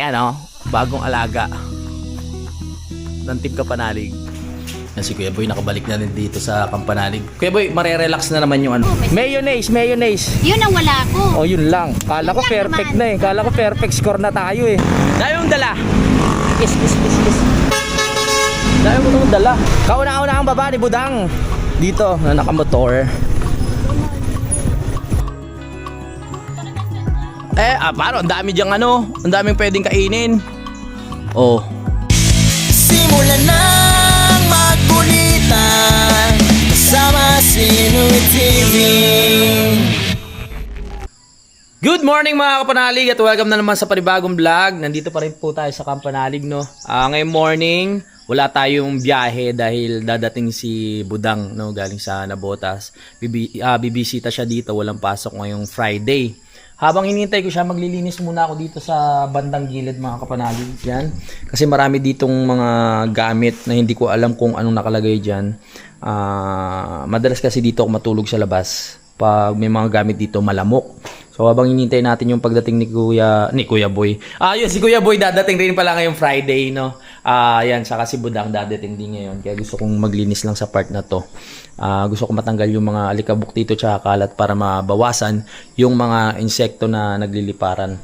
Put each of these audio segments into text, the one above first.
Ayan o, bagong alaga ng Team Kampanalig. Si Kuya Boy nakabalik na rin dito sa Kampanalig. Kuya Boy, marerelax na naman yung ano. Mayonnaise. Yun ang wala ko. Oh, yun lang. Kala ko Yun lang perfect naman. na eh. Kala ko perfect score na tayo eh. Dahil mong dala. Kiss. Dahil mong dala. Kauna-una ang baba ni Budang. Dito, na nakamotor. Paano? Ang dami diyang ano. Ang daming pwedeng kainin. Oh. Simulan ng magkulitan kasama si Inuit TV. Good morning mga Kapanalig at welcome na naman sa panibagong vlog. Nandito pa rin po tayo sa Kampanalig, no. Ngayong morning, wala tayong biyahe dahil dadating si Budang, no, galing sa Nabotas. Bibisita siya dito, walang pasok ngayong Friday. Habang hinihintay ko siya, maglilinis muna ako dito sa bandang gilid mga Kapanalig. Yan. Kasi marami ditong mga gamit na hindi ko alam kung anong nakalagay dyan. Madalas kasi dito ako matulog sa labas. Pag may mga gamit dito, malamok. So habang hinihintay natin yung pagdating ni Kuya Boy. Yun, si Kuya Boy dadating rin pala ngayong Friday, no. Yan, saka si Budang dadating din ngayon. Kaya gusto kong maglinis lang sa part na to. Gusto ko matanggal yung mga alikabok dito tsaka kalat para mabawasan yung mga insekto na nagliliparan.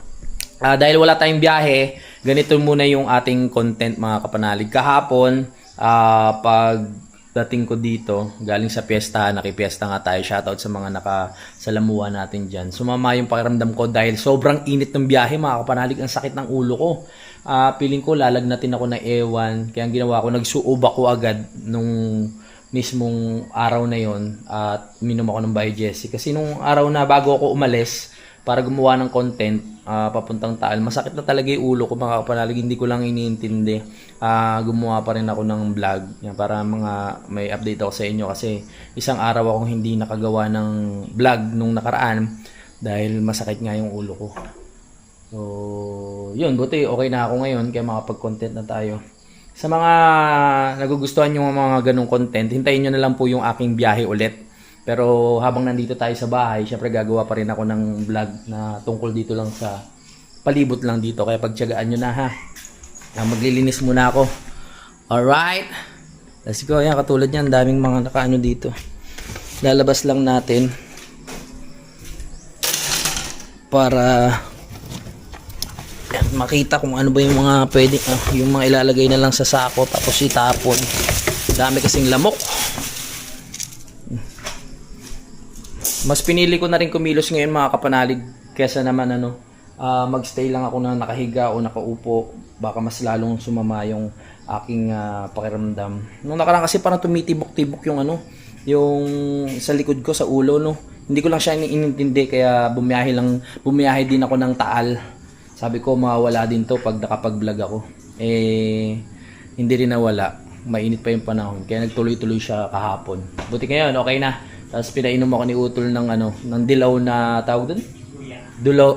Dahil wala tayong biyahe, ganito muna yung ating content mga Kapanalig. Kahapon, pagdating ko dito, galing sa piyesta, nakipiesta nga tayo. Shoutout sa mga nakasalamuha natin dyan. Sumama yung pakiramdam ko dahil sobrang init ng biyahe mga Kapanalig. Ang sakit ng ulo ko. Feeling ko lalagnatin ako ng ewan. Kaya ang ginawa ko, nagsuob ako agad nung mismong araw na yon at minom ako ng Biojessi. Kasi nung araw na bago ako umalis para gumawa ng content papuntang Taal, masakit na talaga yung ulo ko mga Kapanalig. Hindi ko lang iniintindi. Gumawa pa rin ako ng vlog yan, para may update ako sa inyo kasi isang araw akong hindi nakagawa ng vlog nung nakaraan dahil masakit nga yung ulo ko. So yun, buti okay na ako ngayon kaya makapag-content na tayo. Sa mga nagugustuhan yung mga ganong content, hintayin nyo na lang po yung aking biyahe ulit. Pero habang nandito tayo sa bahay, syempre gagawa pa rin ako ng vlog na tungkol dito lang sa palibot lang dito. Kaya pagtiyagaan nyo na ha. Maglilinis muna ako. Alright. Let's go. Yan, katulad yan. Daming mga nakaano dito. Lalabas lang natin. Para makita kung ano ba yung mga pwede, yung mga ilalagay na lang sa sako tapos itapon. Dami kasing lamok. Mas pinili ko na rin kumilos ngayon mga Kapanalig kesa naman magstay lang ako na nakahiga o nakaupo. Baka mas lalong sumama yung aking pakiramdam. Nung nakaraan kasi parang tumitibok-tibok yung yung sa likod ko sa ulo, no. Hindi ko lang siya inintindi kaya bumiyahe din ako ng Taal. Sabi ko mawawala din to pag nakapag-vlog ako. Hindi rin nawala. Mainit pa yung panahon. Kaya nagtuloy-tuloy siya kahapon. Buti ngayon, okay na. Tapos pinainom ako ni Utol ng dilaw na tawag doon?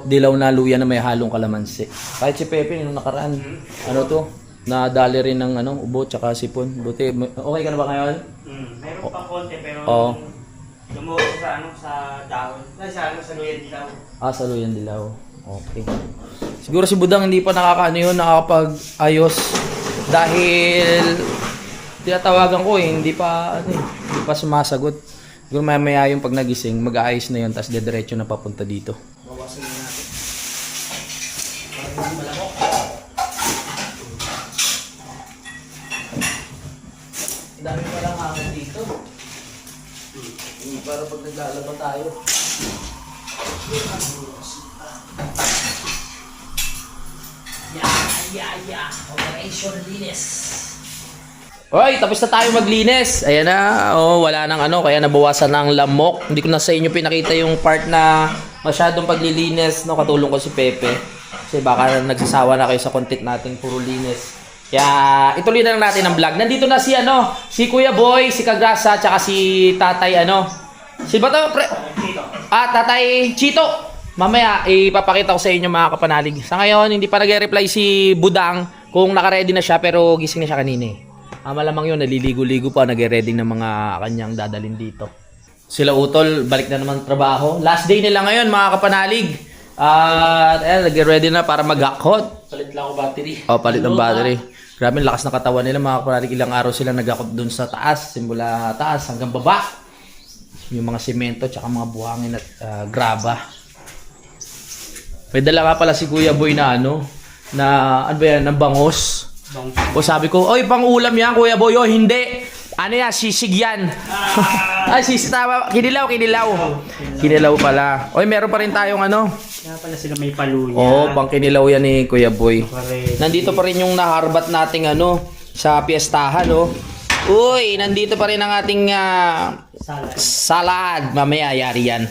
Dilaw na luya na may halong kalamansi. Kahit si Pepe nung nakaraan. Nadali rin ng ubo tsaka sipon. Buti, okay ka na ba ngayon? Meron pang konti pero lumuha sa dahon. Sa luyan dilaw. Sa luyan dilaw. Okay. Siguro si Budang hindi pa nakakapag-ayos dahil tinatawagan ko hindi pa sumasagot. Siguro mamaya yung pag nagising, mag-aayos na yun tapos dediretso na papunta dito. Bawasan na natin. Para hindi malamok. Dami pa lang hangin dito. Para pag naglalaba tayo. Operation linis. Hoy, tapos na tayo maglinis. Ayan na. Wala nang kaya nabawasan ng lamok. Hindi ko na sa inyo pinakita yung part na masyadong paglilinis, no. Katulong ko si Pepe. Kasi baka nagsasawa na kayo sa content nating puro linis. Kaya ituloy na lang natin ang vlog. Nandito na si Kuya Boy, si Kagrasa, tsaka si Tatay Si ba to? Tatay Chito. Mamaya, ipapakita ko sa inyo mga Kapanalig. Sa ngayon, hindi pa nag-reply si Budang kung naka-ready na siya pero gising na siya kanina eh. Malamang yun, naliligo-ligo pa, nag-ready ng mga kanyang dadalhin dito. Sila Utol, balik na naman trabaho. Last day nila ngayon mga Kapanalig. At ayan, nag-ready na para mag-hot. Palit lang ako battery. Oh, palit ng battery. Grabe, ang lakas ng katawan nila mga kapanalig. Ilang araw sila nag-hot doon sa taas. Simula taas hanggang baba. Yung mga semento tsaka mga buhangin at graba. May dala nga pala si Kuya Boy na ano ba yan, ng bangos. O sabi ko, oy, pang ulam yan, Kuya Boy. O, hindi. Ano yan, sisig yan. Ay, sisig, tama. Kinilaw. Kinilaw pala. Oy, meron pa rin tayong ano. Kaya pala sila may paluya. Oo, pang kinilaw yan ni Kuya Boy. Correct. Nandito pa rin yung naharbat nating ano, sa piyestahan, no. Uy, nandito pa rin ang ating salad. Mamaya, yari yan.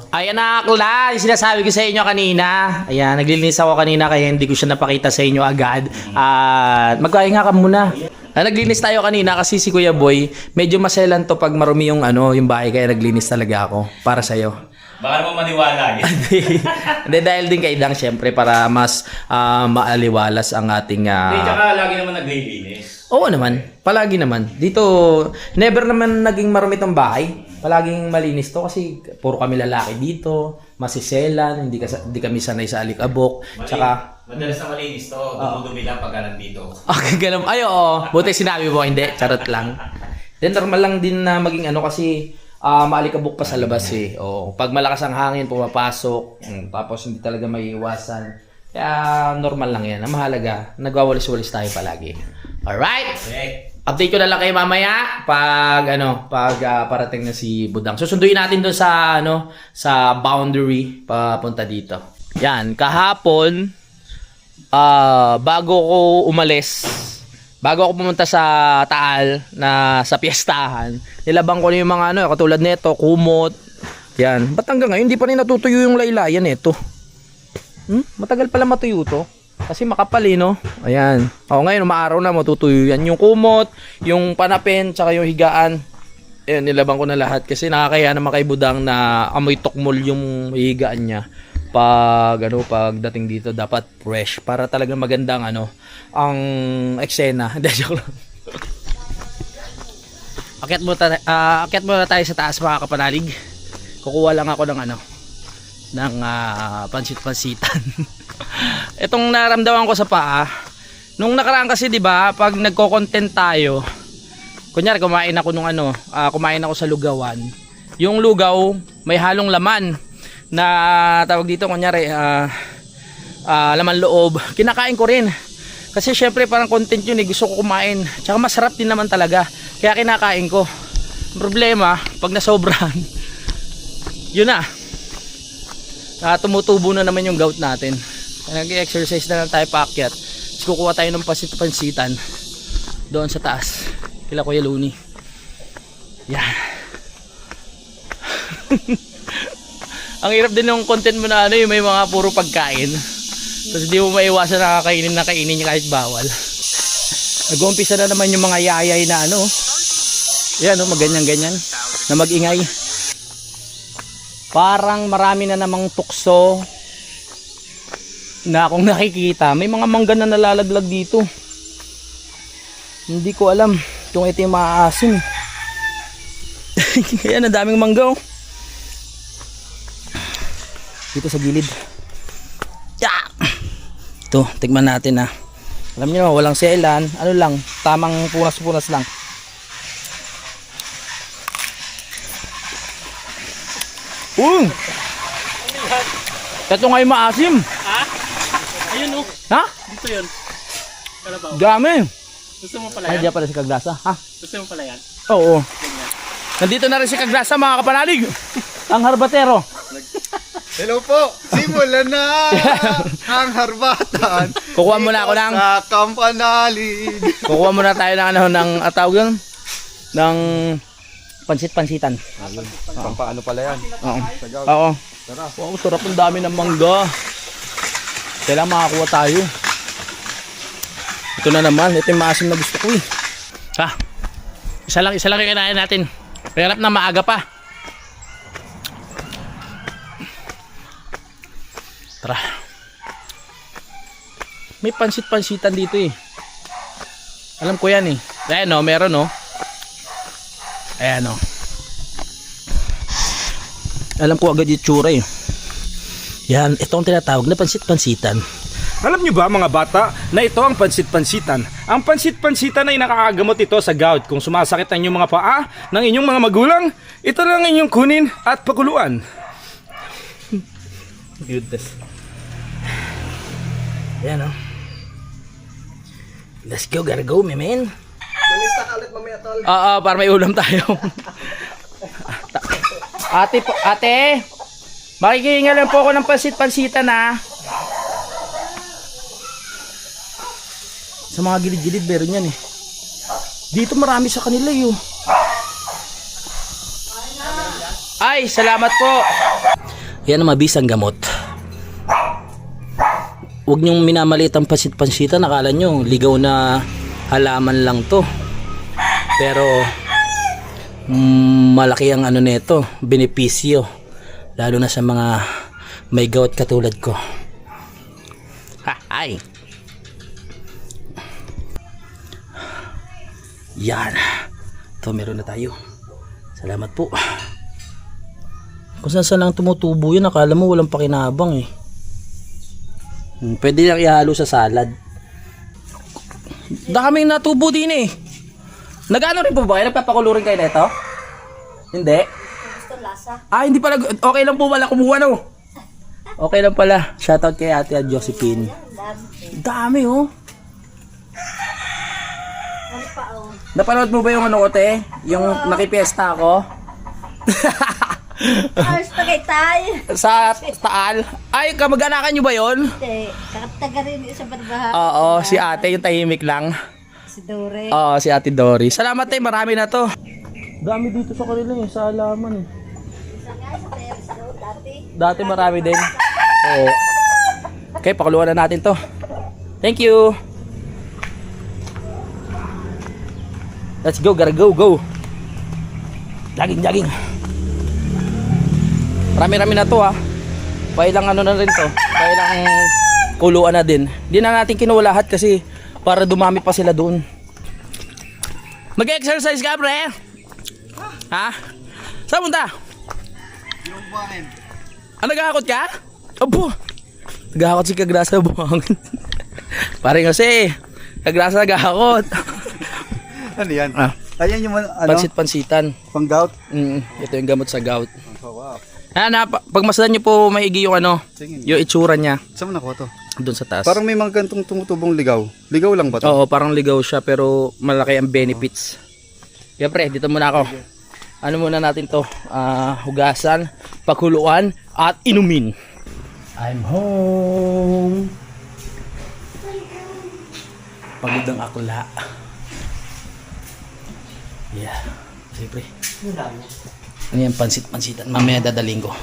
Ayan na, akla. Yung sinasabi ko sa inyo kanina. Ayan, naglilinis ako kanina kaya hindi ko siya napakita sa inyo agad. At magkahinga ka muna. Naglinis tayo kanina kasi si Kuya Boy, medyo maselan to pag marumi yung yung bahay kaya naglinis talaga ako para sa iyo. Baka naman maniwala. Hindi, dahil din kay Dang syempre para mas maaliwalas ang ating Hindi, tsaka lagi naman naglilinis. Oo naman, palagi naman. Dito never naman naging marumi tong bahay. Palaging malinis to kasi puro kami lalaki dito, masiselan, hindi kami sanay sa alikabok. Tsaka Madalas na malinis to, dumudumi lang pagka nandito. okay, ganun. Ay, oo. Buti sinabi mo, hindi. Charot lang. Then, normal lang din na maging kasi maalikabok pa sa labas eh. Oo. Pag malakas ang hangin, pumapasok. Tapos hindi talaga maiiwasan. Kaya normal lang yan. Ang mahalaga, nagwawalis-walis tayo palagi. Alright? Okay. Update ko na lang kayo mamaya pag parating na si Budang. Susunduin natin doon sa boundary papunta dito. Yan, kahapon bago ko umalis, bago ako pumunta sa Taal na sa piyestahan, nilabang ko na yung mga katulad nito, kumot. Yan. Ba't hanggang ngayon hindi pa rin natutuyo yung laylayan nito? Matagal pala matuyo to. Kasi makapal no? Ayan. Ngayon umaaraw na matutuyo yan. Yung kumot, yung panapin, tsaka yung higaan. Ayan, nilabang ko na lahat kasi nakakaya naman kay Budang na amoy tokmol yung higaan niya. Pagdating dito dapat fresh para talaga magandang ang eksena. Hindi, joke lang. Akyat muna tayo sa taas mga kapanalig. Kukuha lang ako ng pansit-pansitan. Itong naramdaman ko sa paa nung nakaraan kasi 'di ba pag nagko-content tayo, kunyari kumain ako kumain ako sa lugawan. Yung lugaw may halong laman na tawag dito kunyari laman loob. Kinakain ko rin. Kasi syempre parang content yun gusto ko kumain. Tsaka masarap din naman talaga. Kaya kinakain ko. Problema pag nasobrahan yun na. Tumutubo na naman yung gout natin. Nag-exercise na lang tayo paakyat. Tapos kukuha tayo ng pansitan doon sa taas kila Kuya Luni. Yan. Ang hirap din ng content mo na yung may mga puro pagkain. Tapos hindi mo maiwasan na kainin kahit bawal. Nag-uumpisa na naman yung mga yayay na yan maganyan-ganyan na mag-ingay. Parang marami na namang tukso na akong nakikita. May mga mangga na nalalaglag dito. Hindi ko alam kung ito yung maaasim. Ayan, ang daming mangga dito sa gilid. Ito, tigman natin Alam niyo, walang selan. Tamang punas-punas lang. Ito nga yung maasim. Ayun Ha? Dito yun. Kalabaw. Dami. Gusto mo pala Ay, yan? diyan pala si Kagrasa. Ha? Gusto mo pala yan? Oo. Nandito na rin si Kagrasa mga kapanalig. Ang harbatero. Hello po! Simulan na ang harbatan. Kukuha muna ako ng sa Kampanalig. kukuha muna tayo ng atawag yun ng pansit-pansitan. Paano pala yan? Oo. Wow, sarap, ang dami ng mangga. Kailangan makakuha tayo. Ito na naman, ito yung maasim na gusto ko Isa lang yung kinain natin. Hirap na maaga pa. Tara. May pansit-pansitan dito Alam ko yan Ayan meron Ayan Alam ko agad yung tsura Yan, ito ang tinatawag na pansit-pansitan. Alam nyo ba mga bata na ito ang pansit-pansitan? Ang pansit-pansitan ay nakakagamot ito sa gout. Kung sumasakit ang inyong mga paa ng inyong mga magulang, ito lang ang inyong kunin at pakuluan. Goodness. Yan oh. Let's go, gotta go, men. Manista ka ulit mamaya, tol. Oo, para may ulam tayo. Ate, makikihinga lang po ako ng pansit-pansitan ha. Sa mga gilid-gilid meron yan eh. Dito marami sa kanila yun. Ay, salamat po. Yan ang mabisang gamot. Huwag niyong minamalit ang pansit-pansitan. Akala nyo, ligaw na halaman lang to. Pero, malaki ang ano nito, benepisyo. Lalo na sa mga may gout katulad ko. Ay. Yan. Ito, meron na tayo. Salamat po. Kung saan lang tumutubo yun, akala mo walang pakinabang eh. Pwede lang ihalo sa salad. Daming natubo din eh. Nag-ano rin po ba kayo? Nagpapakulo rin kayo na ito? Hindi? Hindi pala. Okay lang po pala kumuha no. Okay lang pala. Shoutout kay Ate Josephine. Dami oh. Napanood mo ba yung ano ko te? Yung nakipiesta ako? Ay, spaghetti. Sa Taal? Ay, kamag-anakan nyo ba yun? Hindi. Kakataga rin sa barbaha. Oo, si ate yung tahimik lang. Si Dore. Oo, si Ate Dory. Salamat tayo, marami na to. Dami dito sa kanila eh, sa halaman eh. Isa nga sa terrace road dati. Dati marami din. Oo. Okay, pakuluan na natin to. Thank you. Let's go, gotta go, go. Jogging. Marami-rami na to ha. Pailang ano na rin to. Pailang kuluan na din. Hindi na natin kinuha lahat kasi para dumami pa sila doon. Mag-exercise ka, pre? Ha? Saan punta? Yung buhangin. Nagahakot ka? Abo! Nagahakot si Kagrasa buhangin. Pare kasi, Kagrasa nagahakot. Ano yan? Ayan yung ano? Pansit-pansitan. Pang gout? Ito yung gamot sa gout. Oh, wow. Pag masdan nyo po maigi yung ano, Tingin. yung itsura niya Saan mo nakuha to? doon sa taas. Parang may mga gantong tumutubong ligaw. Ligaw lang ba to? Oo, parang ligaw siya pero malaki ang benefits. Kaya pre, dito muna ako. Ano muna natin to? Hugasan, pakuluan, at inumin. I'm home. Pagod ang akla. Yeah. Sige pre. Ano yan, pansit-pansitan. Mamaya dadaling ko.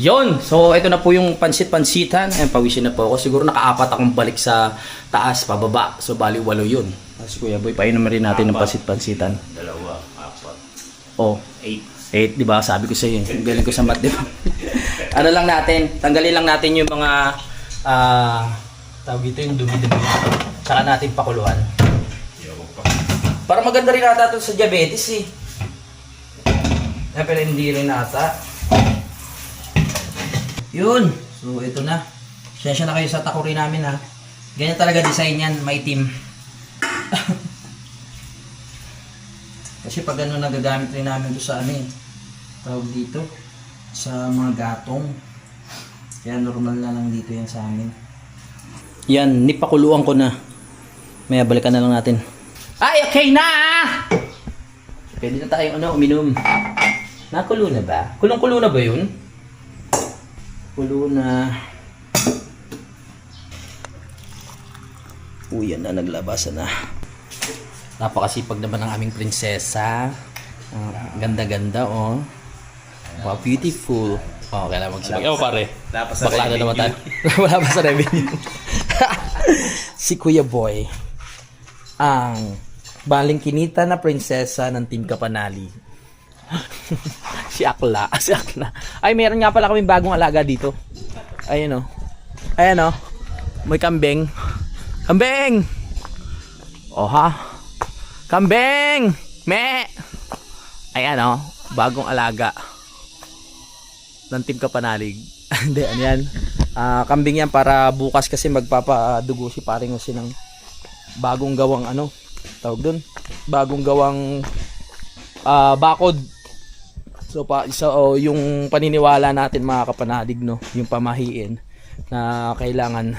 Yon, so ito na po yung pansit-pansitan. Ayan, pawisin na po ako. Siguro nakaapat akong balik sa taas, pababa. So bali 8 yun. Kasi Kuya Boy, painom rin natin ng pansit-pansitan. 2, 4, Oh, 8, di ba? Sabi ko sa iyo, galing ko sa math, di ba? Ano lang natin, tanggalin lang natin yung mga tawag dito yung dumi-dumi. Saka natin pakuluan. Para maganda rin ata ito sa diabetes eh. Pero hindi rin ata. Yun. So ito na. Sensya na kayo sa takuri namin ha. Ganyan talaga design yan, maitim. Kasi pag ano nagagamit rin namin doon sa ano eh. Tawag dito. Sa mga gatong. Kaya normal na lang dito yan sa amin. Yan, nipakuluan ko na. Maya balikan na lang natin. Ay, okay na! Pwede na tayong ano, uminom. Nakulo na ba? Kulong-kulo na ba yun? Kulo na. Uy, yan na, naglabasan na. Napakasipag naman ng aming prinsesa. Ganda-ganda, oh. Wow, beautiful. Oh, kailangan magsipag. Oh, pare. Bakla na naman tayo. Wala pa sa revenue. Si Kuya Boy. Ang baling kinita na prinsesa ng Team Kapanali. Si Akla. Ay, meron nga pala kaming bagong alaga dito. Ayun, oh. Ayan, oh. May kambing. Kambing! Oh, ha? Kambing! Me! Ayan, oh. Bagong alaga ng Team Kapanalig. Hindi, ano yan? Kambing yan para bukas kasi magpapadugo si paring Jose ng bagong gawang ano, tawag dun, bagong gawang bakod. So yung paniniwala natin mga kapanalig, no, yung pamahiin na kailangan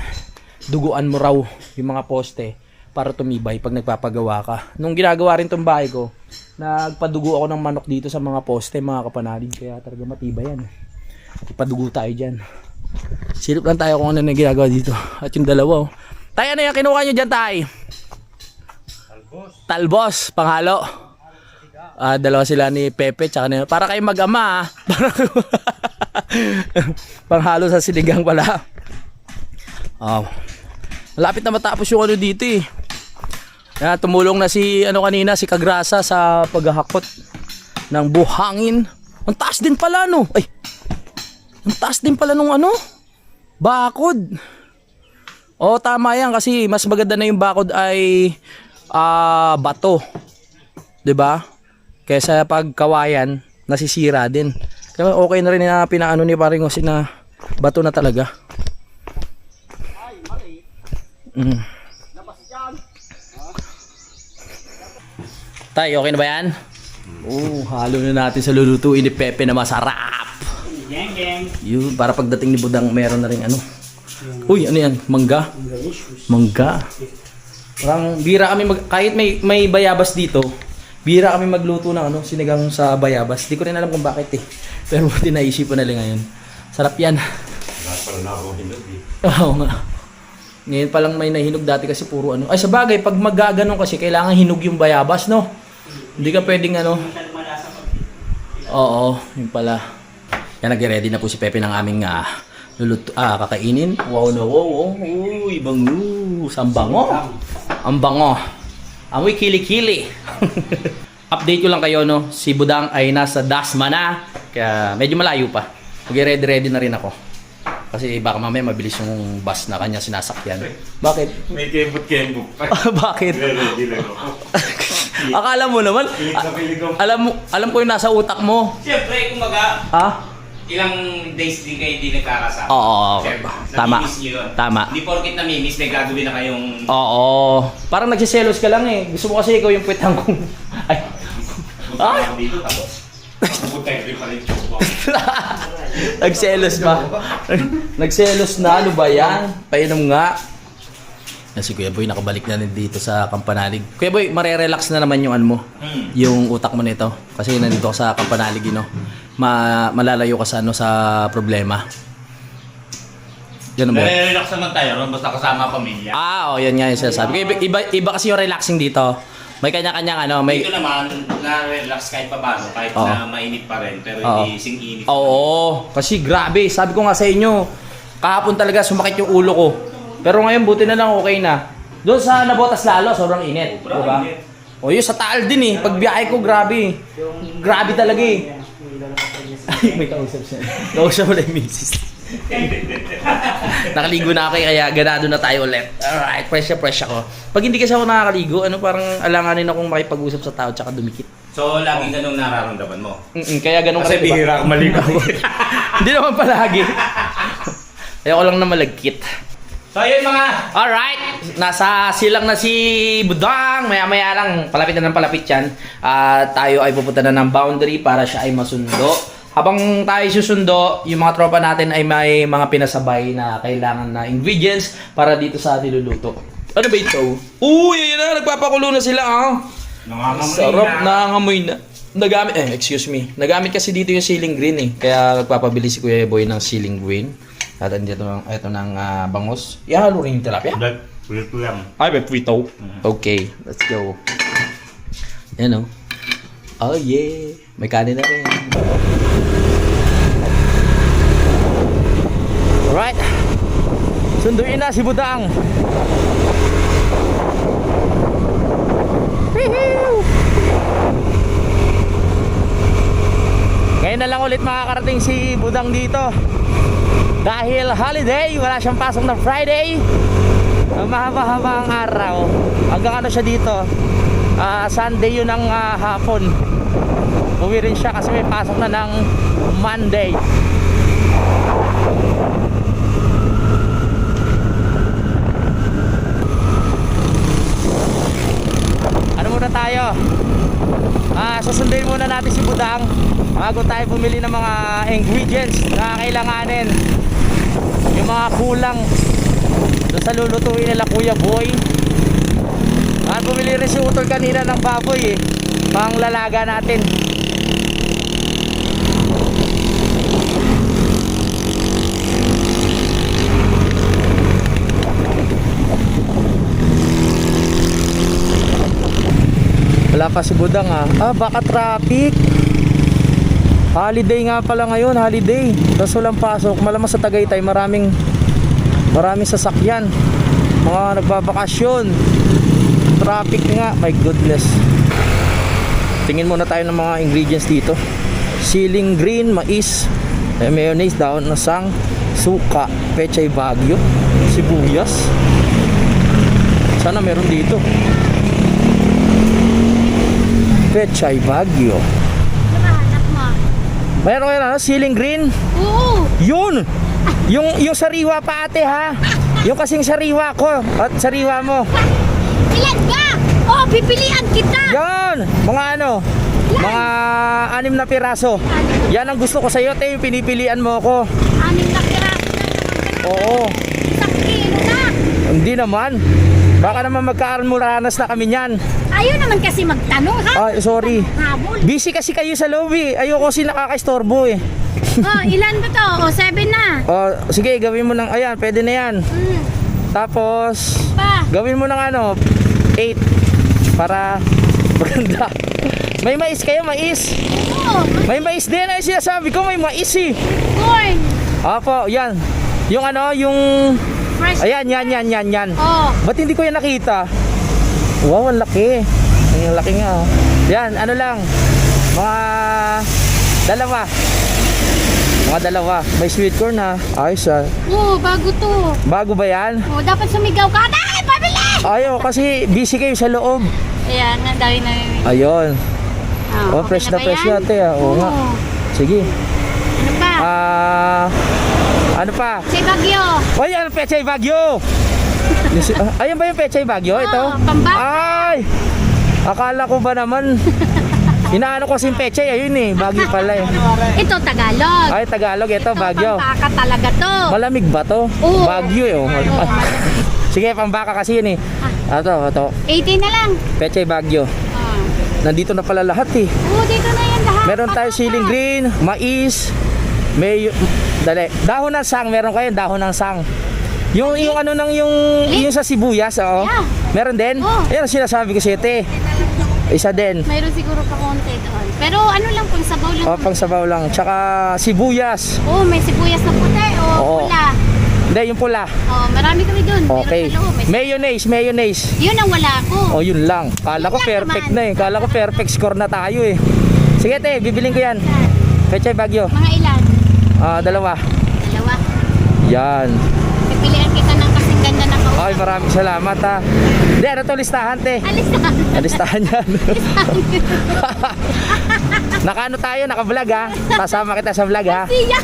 duguan mo raw yung mga poste para tumibay pag nagpapagawa ka. Nung ginagawa rin tong bahay ko, nagpadugo ako ng manok dito sa mga poste mga kapanalig, kaya talaga matibay yan. Ipadugo tayo dyan. Silip lang tayo kung ano na ginagawa dito. At yung dalawa, oh. Tay, ano yung kinuha nyo dyan, tay? Talbos, panghalo. Dalawa sila ni Pepe tsaka ni, para kayo mag-ama, ah. Panghalo sa sinigang pala. Malapit na matapos yung ano dito eh. Yan, tumulong na si ano kanina, si Kagrasa sa paghahakot ng buhangin. Ang taas din pala, no? Ay, ang taas din pala nung ano, bakod. Tama yan kasi mas maganda na yung bakod ay bato, 'di ba? Kaysa pag kawayan nasisira din. Kaya okay na rin na pinaano ni paring Jose na bato na talaga. Tay, okay na ba yan? Halo na natin sa lulutuin ni Pepe na masarap. Geng. Yun, para pagdating ni Budang meron na rin ano. Uy, ano yan? Mangga? Mangga. Parang bira kami kahit may bayabas dito, bira kami magluto ng ano, sinigang sa bayabas. Di ko rin alam kung bakit eh. Pero buti naisipan na lang ngayon. Sarap yan. Oo nga. Ngayon pa lang may nahinog, dati kasi puro ano. Ay sa bagay, pag magaganon kasi kailangan hinog yung bayabas, no? Hindi ka pwedeng ano. Oo, yun pala. Yan, nag-ready na po si Pepe ng aming kakainin. Wow na wow. Uy, bango. Sambango. Ang bango. Amoy kili-kili. Update ko lang kayo, no. Si Budang ay nasa Dasma na. Kaya medyo malayo pa. Mag-ready na rin ako. Kasi baka mamaya mabilis yung bus na kanya sinasakyan. Bakit? May kembot-kembot pa. Bakit? Ready lang ako. Akala mo naman. Alam ko yung nasa utak mo. Siyempre, kumaga, ilang days din kayo hindi nagkakasama. Oo. Siyempre, Tama. namimiss nyo yun. Tama. Hindi porkit namimiss, may gagawin na kayong... Oo. Parang nagsiselos ka lang eh. Gusto mo kasi ikaw yung puwetang kong... Ay. Punta ako dito, tapos pupunta rin pa rin yung Nagselos ba? Nagselos na. Ano ba yan? Painom nga. Si Kuya Boy nakabalik na rin dito sa Kampanalig. Kuya Boy, marerelax na naman yung ano mo. Yung utak mo nito. Kasi nandito ka sa Kampanalig, no? Malalayo ka sa ano, sa problema. Yan ba? Relax naman tayo ron, basta kasama pamilya. Yan nga yung sinasabi. Iba kasi yung relaxing dito. May kanya-kanyang ano, may... Dito naman, na-relax kahit pa paano, kahit na mainit pa rin, pero hindi sing-init. Oo, kasi grabe, sabi ko nga sa inyo, kahapon talaga sumakit yung ulo ko. Pero ngayon buti na lang, okay na. Doon sa Nabotas lalo, sobrang init, diba? Yun sa Taal din eh, pagbiyahe ko grabe. Grabe talaga eh. Ay, may kausap siya. Kausap mo na yung misis. Nakaligo na ako kaya ganado na tayo ulit. Alright, fresh ako. Pag hindi kasi ako nakakaligo, parang alanganin akong makipag-usap sa tao tsaka dumikit. So, laging ganun nararamdaman mo? Kaya ganun kasi bihira ako maligo. Hindi naman palagi. Ayoko lang na malagkit. So, yun mga... Alright, nasa silang na si Budang. Maya-maya lang, palapit na ng palapit yan. Tayo ay pupunta na ng boundary para siya ay masundo. Habang tayo susundo, yung mga tropa natin ay may mga pinasabay na kailangan na ingredients para dito sa niluluto. Ano ba ito? Uy, ayan na, nagpapakulo na sila Sarap, nangangamoy na. Nagamit kasi dito yung ceiling green eh. Kaya nagpapabili si Kuya Boy ng ceiling green. At dito ng bangos. Ihalo rin yung tilapia? Prito lang. Ay, may prito. Okay, let's go. Yan o. Oh yeah, may kanin na rin. Alright, sunduin na si Budang. Ngayon na lang ulit makakarating si Budang dito. Dahil holiday, wala siyang pasok na Friday. Mahaba-haba ang araw. Hanggang ano siya dito, Sunday yun ang hapon. Uwi rin siya kasi may pasok na ng Monday. tayo. Susunduin muna natin si Budang bago tayo bumili ng mga ingredients na kailanganin. Yung mga kulang doon sa lulutuin nila Kuya Boy. Bumili rin si Utol kanina ng baboy pang lalaga natin. Wala pa si Budang baka traffic. Holiday nga pala ngayon, holiday. Tapos walang pasok. Malamang sa Tagaytay maraming sasakyan. Mga nagbabakasyon. Traffic nga, my goodness. Tingin muna tayo ng mga ingredients dito. Siling green, mais, mayonnaise, daon ng sang, suka, pechay bagyo, sibuyas. Sana meron dito. Pechay bagyo. Anak mo. Mayroon kayo siling green? Oo. Yun! Yung sariwa pa ate ha. Yung kasing sariwa ko at sariwa mo. Ilan ka? Oh, pipilian kita. Yan! Mga mga 6 na piraso. Yan ang gusto ko sa'yo, te. Yung pinipilian mo ako. 6 na piraso na naman ka. Oo. 1 kilo na. Hindi naman. Baka naman magkaarmuranas na kami niyan. Ayaw naman kasi magtanong, ha? Ay, sorry. Habol. Busy kasi kayo sa lobby. Ayoko kasi nakaka-istorbo eh. Oh, ilan ba to? Oh, 7 na. Sige, gawin mo ng, ayan, pwede na yan. Tapos, Pa. gawin mo ng 8 para maganda. May mais kayo, mais. Oh, May mais din ay sinasabi ko, may mais eh. corn. Apo, yan. Yung yung Fresh. ayan, yan. Oh, Ba't hindi ko yan nakita? Wow, ang laki. Ang laki nga. Yan, lang. Mga dalawa. May sweet corn ha. Ayos oh, bago to. Bago ba yan? Oh, dapat sumigaw ka. Dahil, pabili! Ayaw, kasi busy kayo sa loob. Ayan, ang dami na. Ayun. Oh, Fresh na ba fresh yan? ate. Oo nga. Sige. Ano pa? Ano pa? Say Bagyo. Oy, ano pechay bagyo? Ayun ba yung pechay bagyo? Ito? Pambata. Ay! Akala ko ba naman? Inaano ko si pechay, ayun eh. Bagyo pala eh. Ito, Tagalog. Ay, Tagalog. Ito, bagyo. Pambaka talaga to. Malamig ba to? Oo. Bagyo eh. Sige, pambaka kasi yun eh. Ito. 18 na lang. Pechay bagyo. Nandito na pala lahat eh. Oh, dito na yan lahat. Meron tayo siling green, mais, dahon ng sang, meron kayo dahon ng sang. Yung yung sa sibuyas, oo. Yeah. Meron din? Oh. Ayan ang sinasabi ko sa ite. Isa din. Mayroon siguro pa konti doon. Pero ano lang, pang sabaw lang. O, pang sabaw lang. Tsaka sibuyas. Oh, may sibuyas na puti o Oo. pula. Hindi, yung pula. Oh, marami kami doon. Okay. Meron sa loob. Mayonnaise. Yun ang wala ko. O, yun lang. Kala ko Yun lang perfect naman. na eh. Kala ko perfect score na tayo eh. Sige te, bibiling ko yan. Pechay bagyo. Mga ilan? 2. 2. Yan. Pipilian kita ng kasing ganda ng kausap. Ay, maraming salamat ha. Hindi, ano to listahan te? Alis na. Listahan yan. Nakaano tayo, naka-vlog ha. Kasama kita sa vlog ha. Siya.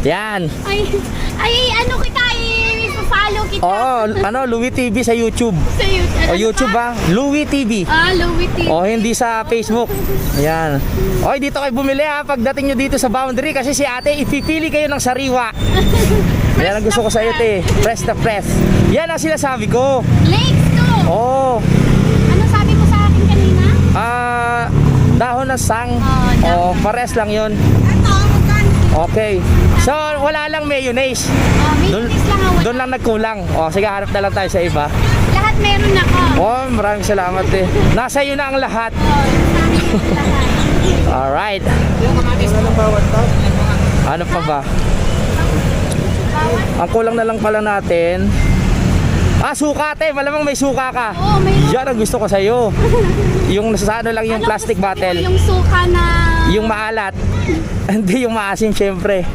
Yan. Ay, ano kita, i-follow kita. Oo, Louie TV sa YouTube. Sa YouTube. O YouTube ha, Louie TV. Louie TV. O hindi sa Facebook. Ayan. O dito kayo bumili ha pagdating nyo dito sa boundary kasi si ate ipipili kayo ng sariwa. Yan ang gusto ko sa iyo te. Press na press. Yan ang sinasabi ko. Lakes to. Oo. Ano sabi mo sa akin kanina? Dahon ng sang. dahon ng Pares lang yun. Ito, magkano? Okay. So wala lang mayonnaise. Mayonnaise lang ang wala. Doon lang nagkulang. O sige, harap na lang tayo sa iba. Lahat meron ako. Oh, maraming salamat eh. Nasa iyo na ang lahat. Alright. Ano pa ba? Ang kulang na lang pala natin. Suka te, malamang may suka ka. Oo, mayroon. Yan ang gusto ko sa iyo. Yung nasa lang yung plastic bottle. Yung suka na... Yung maalat. Hindi yung maasim syempre.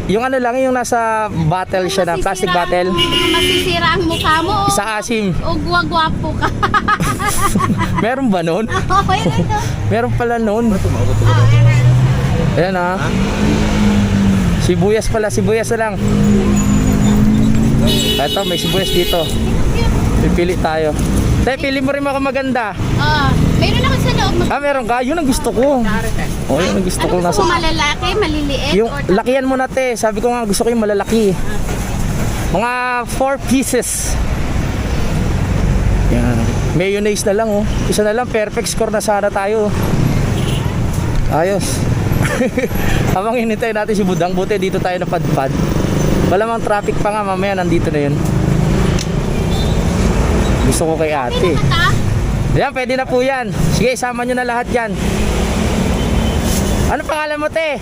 Yung lang yung nasa bottle siya na plastic bottle. Masisira ang mukha mo. Sa asim. O guwagwapo ka. Meron ba nun? Meron pala nun. Ayan ha. Sibuyas pala, sibuyas na lang. Eto, may sibuyas dito. Pipili tayo. Tay, pili mo rin mga maganda. Mayroon ako sa loob. Ah, meron ka? Yun ang gusto ko. Oh, yun ang gusto ko. Ano gusto mo, malalaki, maliliit? Yung lakihan mo na, te. Sabi ko nga, gusto ko yung malalaki. Mga 4 pieces. Yan. Mayonnaise na lang, oh. Isa na lang, perfect score na sana tayo. Ayos. Habang hinintay natin si Budang, buti dito tayo napadpad. Malamang traffic pa nga, mamaya nandito na yun. Gusto ko kay ate. Yan, pwede na po yan. Sige, isama nyo na lahat yan. Ano pangalan mo, te?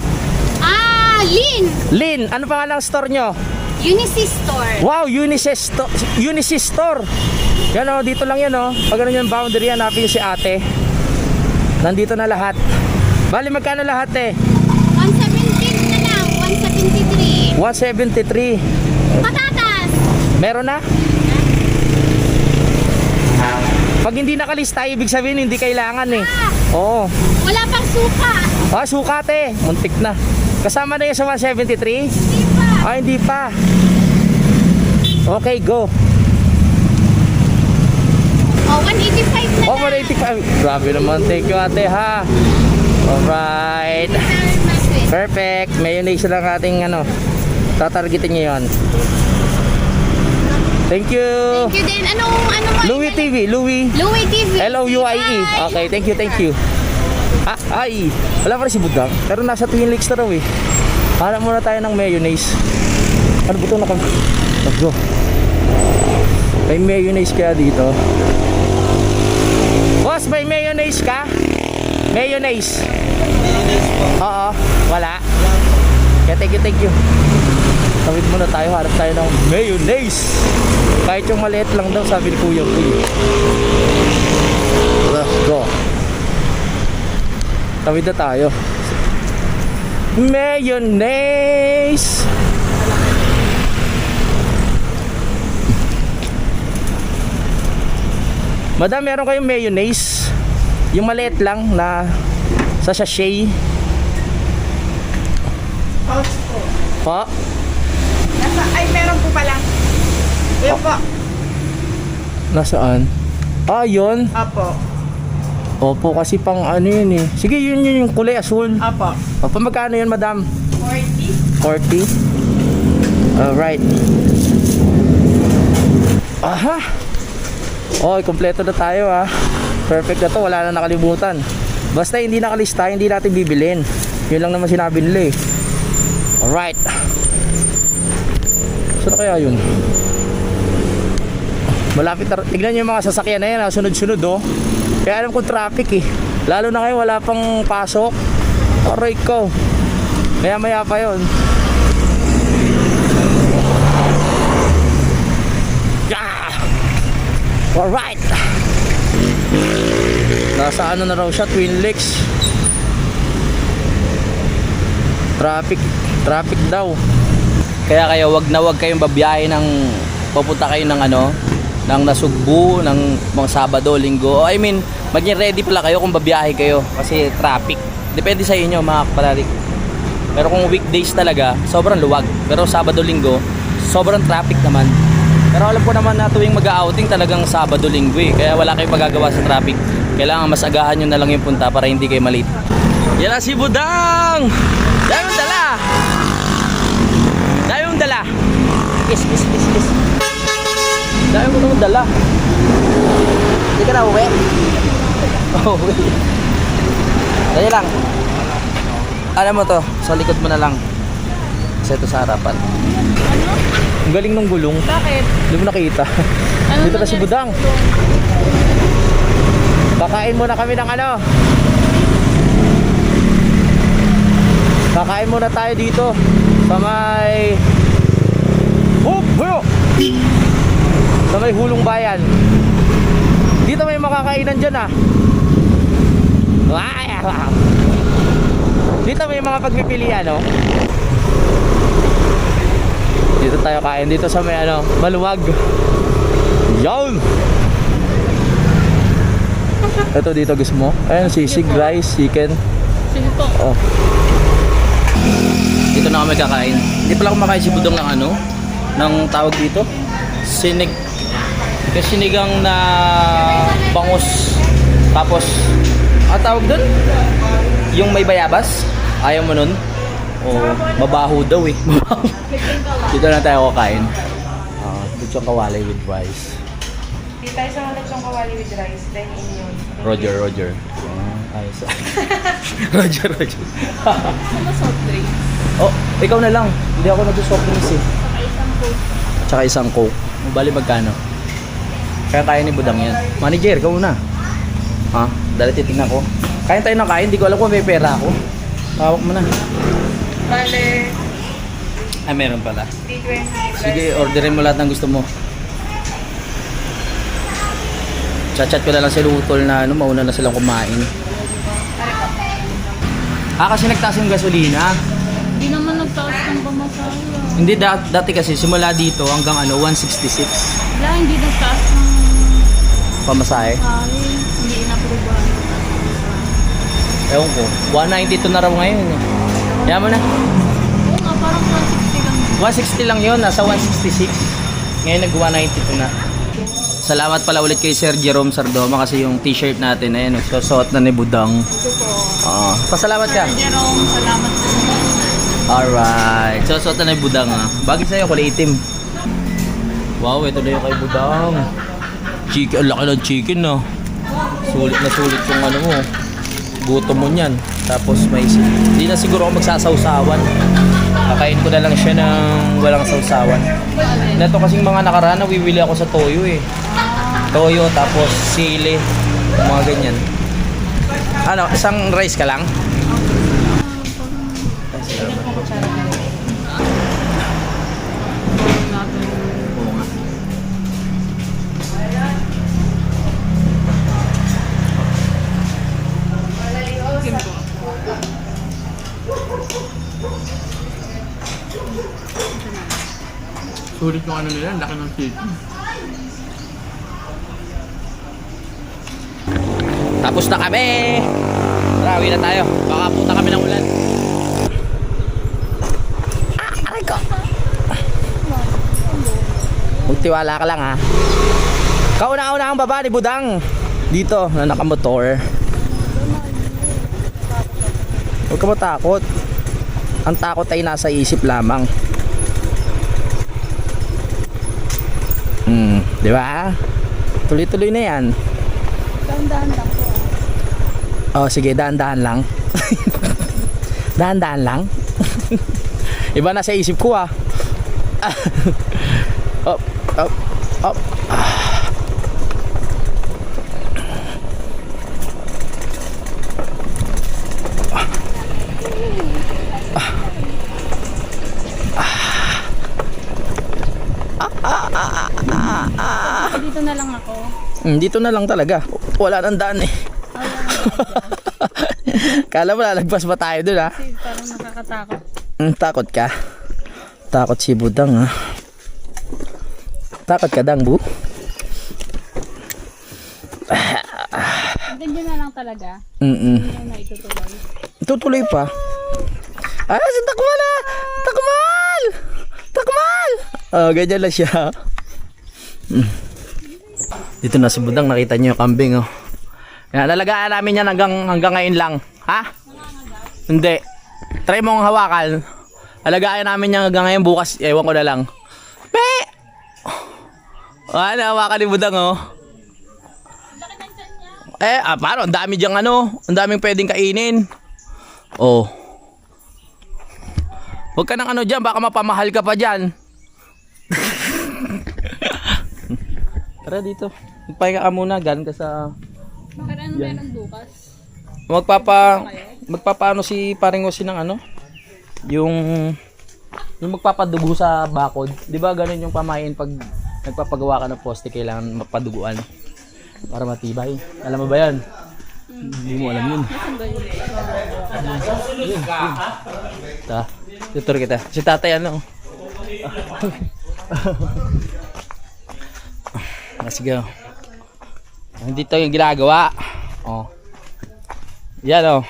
Lin! Lin, ano pangalan ng store nyo? Unisis Store. Wow, Unisis Store. Yan o, dito lang yan o. Pag ano yung boundary, hanapin si ate. Nandito na lahat. Bali, magkano lahat, te? 117 na lang, 173. 173. Patatas! Meron na? Pag hindi nakalista, ibig sabihin hindi kailangan eh. Oo. Wala pang suka. Suka, te. Muntik na. Kasama na yun sa 173? Hindi pa. Hindi pa. Okay, go. 185 na Oh, 185. Grabe naman. Thank you, ate, ha. Alright. lang. Perfect. Mayonnaise lang ating ano. Tatargetin niyo yun. Thank you. Thank you din. Ano mo? Louie TV. Louie. Louie TV. L-O-U-I-E. Bye. Okay, thank you. Ay. Wala pa rin si Budang. Pero nasa Twin Lakes na raw eh. Hanap muna tayo ng mayonnaise. Ano ba ito? Let's go. May mayonnaise kaya dito. Boss, may mayonnaise ka? Mayonnaise. Oo. Wala. Kaya thank you. Tawid muna tayo. Harap tayo ng mayonnaise. Kahit yung maliit lang daw, sabi ni Kuya Kuy. Let's go. Tawid na tayo. Mayonnaise. Madam, meron kayong mayonnaise? Yung maliit lang na sa sachet. Pouch po. Po? Ay, meron po pala. Yun po. Nasaan? Yun. Apo. Opo, kasi pang ano yun eh. Sige, yun yung kulay asul. Apo. Opo, magkano yun, madam? 40. 40? Alright. Aha! Oh, kompleto na tayo ah. Perfect na to, wala na nakalimutan. Basta hindi nakalista, hindi natin bibilin. Yun lang naman sinabi nila eh. Alright. Saan kaya yun? Malapit na, tignan nyo yung mga sasakyan na yan ah, sunod-sunod oh. Kaya alam kong traffic eh. Lalo na kayo wala pang pasok. Aray ko. Maya pa yun. Yeah! Alright. Nasa ano na raw siya, Twin Lakes. Traffic daw. Kaya wag kayong babiyahe ng pupunta kayo ng ng Nasugbu, ng mga Sabado, Linggo. I mean, maging ready pala kayo kung babiyahe kayo kasi traffic. Depende sa inyo mga kapatid. Pero kung weekdays talaga, sobrang luwag. Pero Sabado, Linggo, sobrang traffic naman. Pero alam ko naman na tuwing mag-outing talagang Sabado, Linggo eh. Kaya wala kayong magagawa sa traffic. Kailangan mas agahan nyo na lang yung punta para hindi kayo malate. Yan na si Budang! Dahil mong dala! Dahil mong dala! Kiss. Dahil mo naman dala. Hindi ka na uwi? Uwi. Dali lang. Alam mo to, sa likod mo na lang. Kasi ito sa harapan. Ang galing ng gulong. Bakit? Hindi mo nakita. Dito na si Budang. Kakain muna kami ng ano. Kakain muna tayo dito sa may sa may Hulong Bayan. Dito may makakainan dyan ah. Dito may mga pagpipilian no. Dito tayo kain dito sa may maluwag. Yon. Ito dito gusto mo. Ayun sisig, rice, chicken. Sige po. Oh. Dito na kami kakain. Hindi pala kumakain si Budong ng ng tawag dito. Yung sinigang na bangus. Tapos, tawag doon? Yung may bayabas. Ayaw mo nun? Mabaho daw eh. Dito na tayo kakain. Lechong kawali with rice. Di tayo sa lechong kawali with rice. Then yun. Roger. Ayos. Roger. Ano soft drinks? Ikaw na lang. Hindi ako nag-soft drinks eh. Saka isang coke. Tsaka isang coke. Bali magkano? Kaya ni Budang yan. Manager, ikaw na. Dali titignan ko. Kain tayo ng kain. Hindi ko alam kung may pera ako. Tawag mo na. Bale, Ay, meron pala. D20. Sige, orderin mo lahat ng gusto mo. Chat ko na lang si Lutol na mauna na silang kumain. Kasi nagtaas yung gasolina. Hindi naman nagtaas ng pamasahe. Hindi, dati kasi simula dito hanggang 166 Wala, hindi nagtaas ng pamasahe. pamasahe. Hindi inaprobahan. Ewan ko, 192 na raw ngayon eh. Kaya mo na. Oo nga, parang 160 lang. 160 lang yun, nasa 166. Ngayon nag-192 na. Salamat pala ulit kay Sir Jerome Sardoma kasi yung t-shirt natin ayun, susuot na ni Budang. Ito po. Pasalamat ka. Sir Jerome, salamat po. Alright, susuot na ni Budang Bagay sa'yo, kulay itim. Wow, ito na yung kay Budang. Chicken, ang laki ng chicken Sulit na sulit yung ano mo. Gutom mo niyan. Tapos may hindi na siguro ako magsasawsawan. Kakain ko na lang siya ng walang sawsawan. Neto kasing mga nakaraan, nawiwili ako sa toyo eh. Toyo, tapos sili, mga ganyan. Ano, isang rice ka lang? Sulit yung ano nila, laki ng chicken. Tapos na kami! Rawi na tayo. Baka puta kami ng ulan. Aray ko! Magtiwala ka lang ha. Kauna-una ang baba ni Budang. Dito, na nakamotor. Huwag ka matakot. Ang takot ay nasa isip lamang. Di ba? Tuloy-tuloy na yan. Dahan-dahan lang po. Sige, dahan-dahan lang. Dahan-dahan lang. Iba na sa isip ko Up. Dito na lang ako. Dito na lang talaga. Wala nang daan eh. Kala mo lalagpas ba tayo dun Kasi parang nakakatakot. Takot ka? Takot si Budang Takot ka dang bu? Ganyan na lang talaga. Hindi na itutuloy. Tutuloy pa. Si Takmal Takmal! Ganyan lang siya. Dito na si Budang, nakita niyo yung kambing Yan, lalagaan namin yan hanggang ngayon lang. Ha? Hindi. Try mo ang hawakan. Lalagaan namin yan hanggang ngayon, bukas ewan ko na lang. Pe! Hawakan ni Budang Paano? Ang dami diyang ang daming pwedeng kainin. Huwag ka ng dyan, baka mapamahal ka pa dyan. Tara dito. Magpahinga ka muna, galing ka sa... Bakit ano meron bukas? Magpapaano si paring Jose ng yung magpapadugo sa bakod. 'Di ba ganun yung pamain pag nagpapagawa ka ng poste, kailangan mapaduguan para matibay. Alam mo ba 'yan? Hindi mo alam 'yun. Tutur kita. Si tatay Sige. Dito yung ginagawa. Yan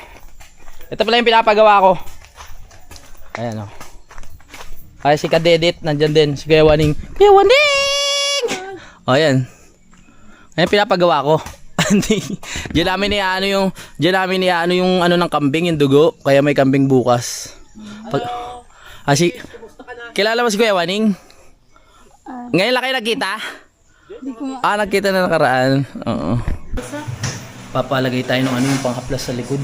Ito pala yung pinapagawa ko. Ayan Ay si Kadedit nandyan din. Si Kuya Waning. Kuya Waning! Ayan. Ayan pinapagawa ko. Hindi. Diyan namin yung ano ng kambing, yung dugo. Kaya may kambing bukas. Kilala mo si Kuya Waning? Ngayon lang kayo nagkita? Nagkita na nakaraan. Oo. Papalagay tayo ng yung panghaplas sa likod.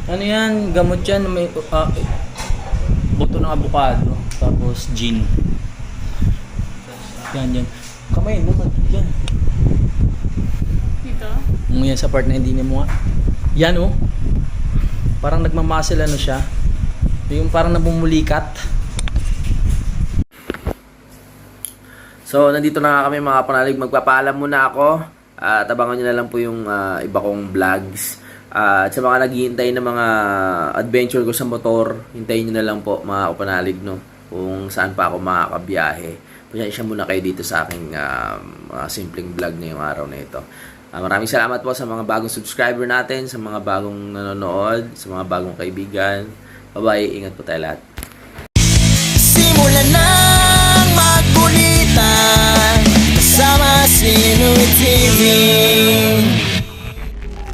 Ano yan? Gamot yan. May, buto ng avocado. Tapos gin. Yan. Kamay mo. Yan. Dito? Yan sa part na hindi niya mo nga. Yan oh. Parang nagmamasil ano siya. Yung parang nabumulikat. So, nandito na nga kami mga kapanalig. Magpapaalam muna ako. At abangan nyo na lang po yung iba kong vlogs. At sa mga naghihintay ng mga adventure ko sa motor, hintayin nyo na lang po mga kapanalig, no? Kung saan pa ako makakabiyahe. Pasensya muna kayo dito sa aking simpleng vlog ngayong araw na ito. Maraming salamat po sa mga bagong subscriber natin, sa mga bagong nanonood, sa mga bagong kaibigan. Bye-bye. Ingat po tayo lahat. Simulan nang magkulitan kasama si Louie TV.